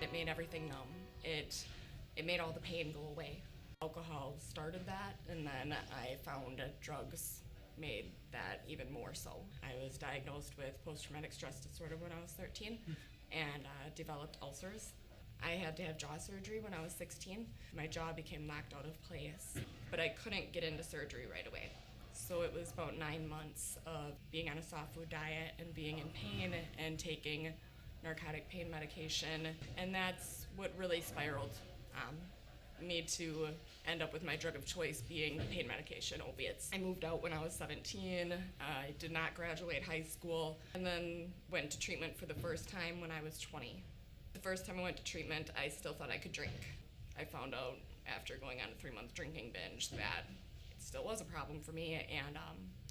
It made everything numb. It made all the pain go away. Alcohol started that, and then I found drugs made that even more so. I was diagnosed with post-traumatic stress disorder when I was 13 and developed ulcers. I had to have jaw surgery when I was 16. My jaw became locked out of place, but I couldn't get into surgery right away. So it was about 9 months of being on a soft food diet and being in pain and taking narcotic pain medication, and that's what really spiraled me to end up with my drug of choice being pain medication, opiates. I moved out when I was 17. I did not graduate high school, and then went to treatment for the first time when I was 20. The first time I went to treatment, I still thought I could drink. I found out after going on a 3-month drinking binge that it still was a problem for me and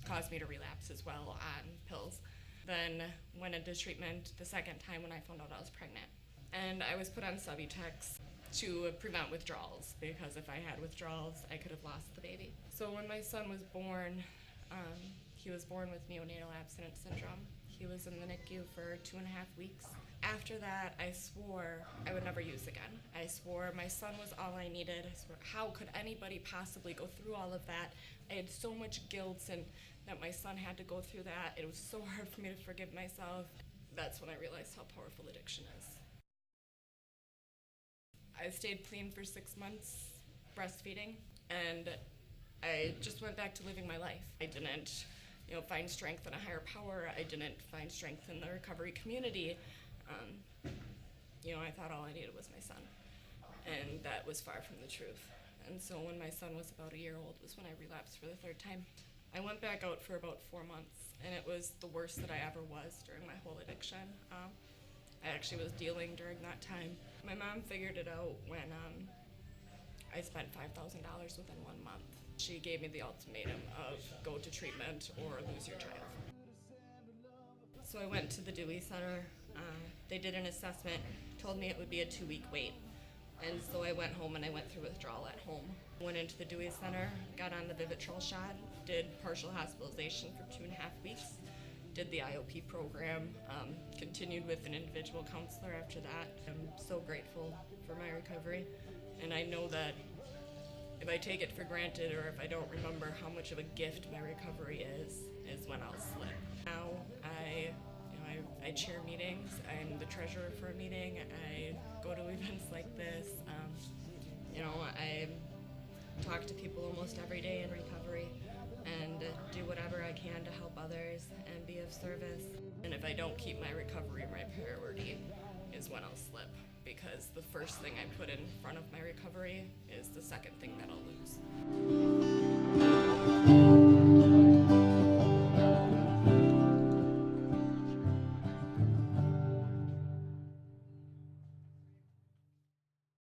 caused me to relapse as well on pills. Then went into treatment the second time when I found out I was pregnant. And I was put on Subutex to prevent withdrawals, because if I had withdrawals, I could have lost the baby. So when my son was born, he was born with neonatal abstinence syndrome. He was in the NICU for 2.5 weeks. After that, I swore I would never use again. I swore my son was all I needed. I swore, how could anybody possibly go through all of that? I had so much guilt and that my son had to go through that. It was so hard for me to forgive myself. That's when I realized how powerful addiction is. I stayed clean for 6 months, breastfeeding, and I just went back to living my life. I didn't, find strength in a higher power. I didn't find strength in the recovery community. I thought all I needed was my son, and that was far from the truth. And so when my son was about a year old was when I relapsed for the 3rd time. I went back out for about 4 months, and it was the worst that I ever was during my whole addiction. I actually was dealing during that time. My mom figured it out when I spent $5,000 within 1 month. She gave me the ultimatum of go to treatment or lose your child. So I went to the Dewey Center. They did an assessment, told me it would be a 2-week wait. And so I went home and I went through withdrawal at home. Went into the Dewey Center, got on the Vivitrol shot, did partial hospitalization for 2.5 weeks, did the IOP program, continued with an individual counselor after that. I'm so grateful for my recovery, and I know that if I take it for granted or if I don't remember how much of a gift my recovery is when I'll slip. Now I chair meetings. I'm the treasurer for a meeting. I go to events like this. I talk to people almost every day in recovery and do whatever I can to help others and be of service. And if I don't keep my recovery my priority is when I'll slip, because the first thing I put in front of my recovery is the second thing that I'll